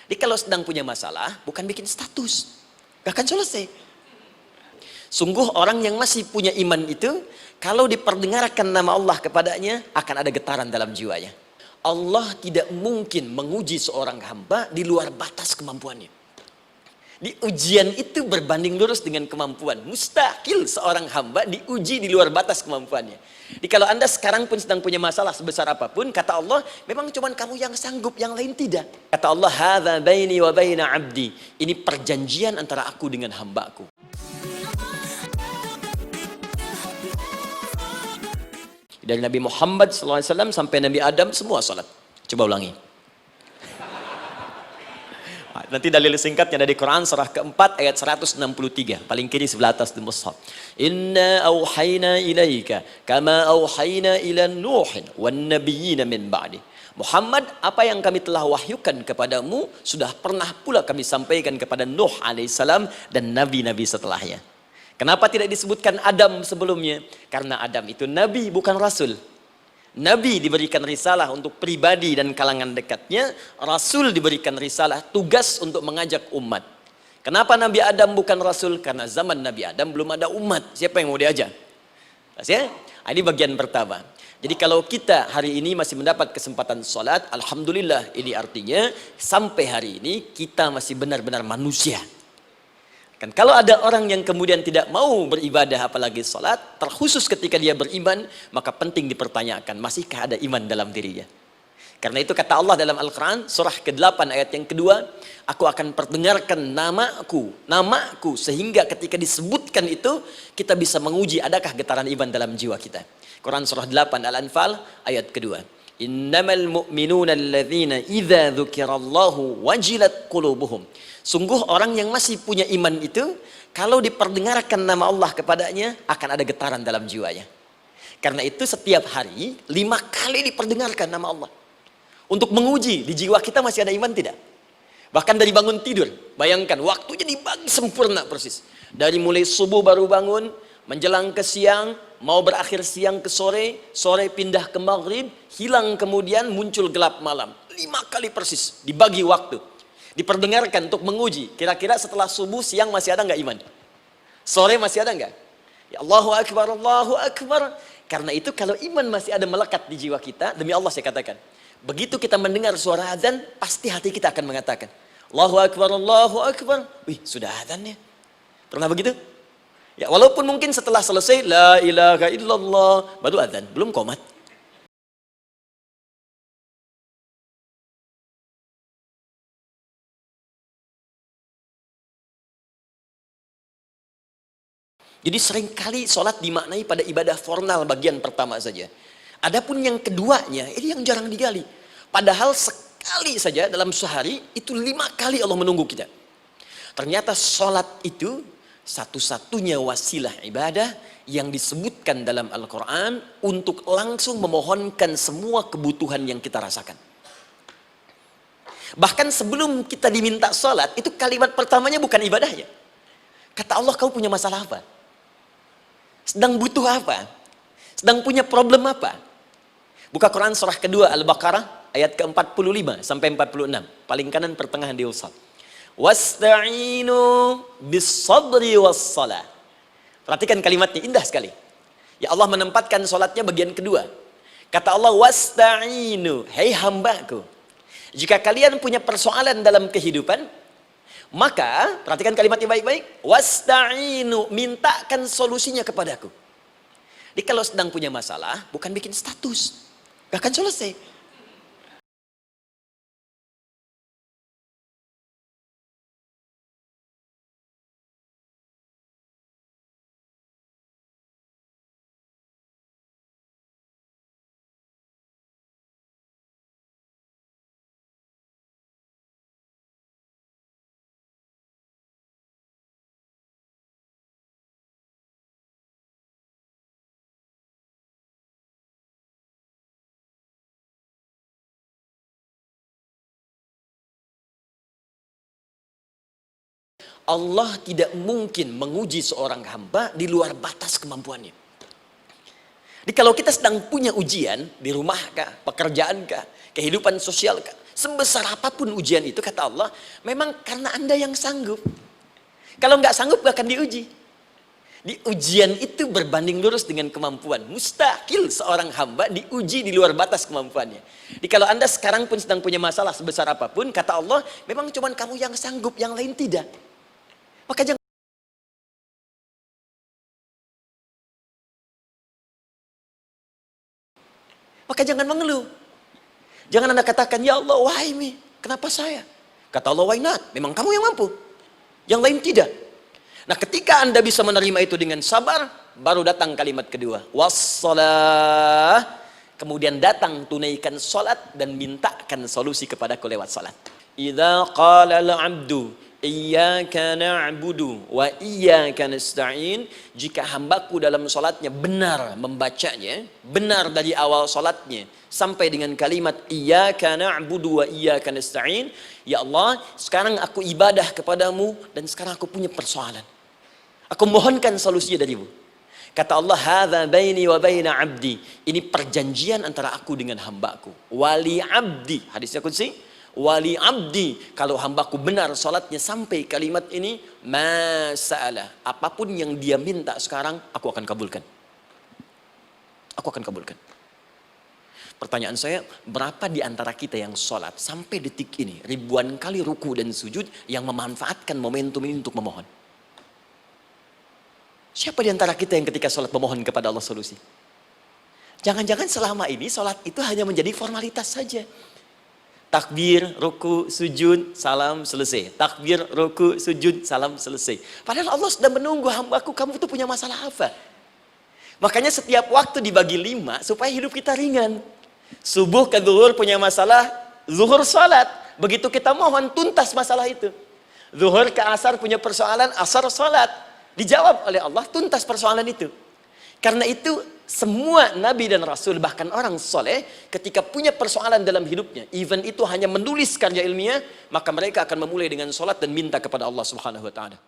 Jadi kalau sedang punya masalah, bukan bikin status. Gak akan selesai. Sungguh orang yang masih punya iman itu, kalau diperdengarkan nama Allah kepadanya, akan ada getaran dalam jiwanya. Allah tidak mungkin menguji seorang hamba di luar batas kemampuannya. Di ujian itu berbanding lurus dengan kemampuan. Mustahil seorang hamba diuji di luar batas kemampuannya. Jadi kalau Anda sekarang pun sedang punya masalah sebesar apapun, kata Allah, memang cuma kamu yang sanggup, yang lain tidak. Kata Allah, hadza baini wa baina abdi. Ini perjanjian antara aku dengan hambaku. Dari Nabi Muhammad SAW sampai Nabi Adam semua salat. Coba ulangi. Nanti dalil singkatnya dari Quran surah keempat ayat 163. Paling kiri sebelah atas di mushaf. Inna auhayna ilaika kama auhayna ila Nuhin wan nabiyyina min ba'di. Muhammad, apa yang kami telah wahyukan kepadamu sudah pernah pula kami sampaikan kepada Nuh alaihissalam dan nabi-nabi setelahnya. Kenapa tidak disebutkan Adam sebelumnya? Karena Adam itu nabi, bukan rasul. Nabi diberikan risalah untuk pribadi dan kalangan dekatnya. Rasul diberikan risalah, tugas untuk mengajak umat. Kenapa Nabi Adam bukan rasul? Karena zaman Nabi Adam belum ada umat. Siapa yang mau diajak? Ya? Ini bagian pertama. Jadi kalau kita hari ini masih mendapat kesempatan sholat, alhamdulillah, ini artinya sampai hari ini kita masih benar-benar manusia. Kan kalau ada orang yang kemudian tidak mau beribadah apalagi sholat, terkhusus ketika dia beriman, maka penting dipertanyakan, masihkah ada iman dalam dirinya? Karena itu kata Allah dalam Al-Quran, surah ke-8 ayat yang kedua, aku akan perdengarkan namaku, sehingga ketika disebutkan itu, kita bisa menguji adakah getaran iman dalam jiwa kita. Quran surah 8 Al-Anfal ayat kedua. Innamal mu'minuna alladzina idza dzukirallahu wajilat qulubuhum. Sungguh orang yang masih punya iman itu, kalau diperdengarkan nama Allah kepadanya, akan ada getaran dalam jiwanya. Karena itu setiap hari 5 kali diperdengarkan nama Allah. Untuk menguji di jiwa kita masih ada iman tidak? Bahkan dari bangun tidur, bayangkan waktunya dibagi sempurna persis. Dari mulai subuh baru bangun, menjelang ke siang, mau berakhir siang ke sore, sore pindah ke maghrib, hilang kemudian muncul gelap malam. 5 kali persis dibagi waktu. Diperdengarkan untuk menguji, kira-kira setelah subuh siang masih ada nggak iman? Sore masih ada nggak? Ya Allahu Akbar, Allahu Akbar. Karena itu kalau iman masih ada melekat di jiwa kita, demi Allah saya katakan, begitu kita mendengar suara azan, pasti hati kita akan mengatakan, Allahu Akbar, Allahu Akbar. Wih, sudah azannya. Pernah begitu? Ya, walaupun mungkin setelah selesai, la ilaha illallah, baru azan, belum qomat. Jadi seringkali sholat dimaknai pada ibadah formal bagian pertama saja. Adapun yang keduanya, ini yang jarang digali. Padahal sekali saja dalam sehari, itu 5 kali Allah menunggu kita. Ternyata sholat itu satu-satunya wasilah ibadah yang disebutkan dalam Al-Quran untuk langsung memohonkan semua kebutuhan yang kita rasakan. Bahkan sebelum kita diminta sholat, itu kalimat pertamanya bukan ibadahnya. Kata Allah, kau punya masalah apa? Sedang butuh apa? Sedang punya problem apa? Buka Quran surah kedua Al-Baqarah ayat ke-45 sampai 46. Paling kanan pertengahan di usap. Wasta'inu bis-sabri was-salah. Perhatikan kalimatnya, indah sekali. Ya Allah menempatkan sholatnya bagian kedua. Kata Allah, wasta'inu, hei hambaku, jika kalian punya persoalan dalam kehidupan, maka, perhatikan kalimatnya baik-baik, wasta'inu, mintakan solusinya kepadaku. Jadi kalau sedang punya masalah, bukan bikin status. Gak akan selesai. Allah tidak mungkin menguji seorang hamba di luar batas kemampuannya. Jadi kalau kita sedang punya ujian di rumah kah, pekerjaan kah, kehidupan sosial kah, Sebesar apapun ujian itu, kata Allah, memang karena Anda yang sanggup. Kalau nggak sanggup, nggak akan diuji. Di ujian itu berbanding lurus dengan kemampuan. Mustahil seorang hamba diuji di luar batas kemampuannya. Jadi kalau Anda sekarang pun sedang punya masalah sebesar apapun, kata Allah, memang cuma kamu yang sanggup, yang lain tidak. Maka jangan mengeluh. Jangan Anda katakan, ya Allah, why me? Kenapa saya? Kata Allah, why not? Memang kamu yang mampu. Yang lain tidak. Nah, ketika Anda bisa menerima itu dengan sabar, baru datang kalimat kedua. Wassalah. Kemudian datang tunaikan salat dan mintakan solusi kepadaku lewat salat. Idza qala al-'abdu iyyaka na'budu wa iyyaka nasta'in, jika hambaku dalam salatnya benar membacanya, benar dari awal salatnya sampai dengan kalimat iyyaka na'budu wa iyyaka nasta'in, ya Allah, sekarang aku ibadah kepadamu dan sekarang aku punya persoalan. Aku mohonkan solusinya darimu. Kata Allah, hadza baini wa baina 'abdi. Ini perjanjian antara aku dengan hambaku. Wali 'abdi, hadisnya qudsi, wali 'abdi, kalau hambaku benar salatnya sampai kalimat ini, masa'alah, apapun yang dia minta sekarang, aku akan kabulkan. Aku akan kabulkan. Pertanyaan saya, berapa di antara kita yang sholat sampai detik ini, ribuan kali ruku dan sujud, yang memanfaatkan momentum ini untuk memohon? Siapa di antara kita yang ketika sholat memohon kepada Allah solusi? Jangan-jangan selama ini sholat itu hanya menjadi formalitas saja. Takbir, ruku, sujud, salam, selesai. Takbir, ruku, sujud, salam, selesai. Padahal Allah sudah menunggu hambaku, kamu itu punya masalah apa? Makanya setiap waktu dibagi 5 supaya hidup kita ringan. Subuh ke zuhur punya masalah, zuhur sholat. Begitu kita mohon, tuntas masalah itu. Zuhur ke asar punya persoalan, asar sholat. Dijawab oleh Allah, tuntas persoalan itu. Karena itu semua nabi dan rasul, bahkan orang soleh, ketika punya persoalan dalam hidupnya, even itu hanya menulis karya ilmiah, maka mereka akan memulai dengan sholat dan minta kepada Allah Subhanahu wa ta'ala.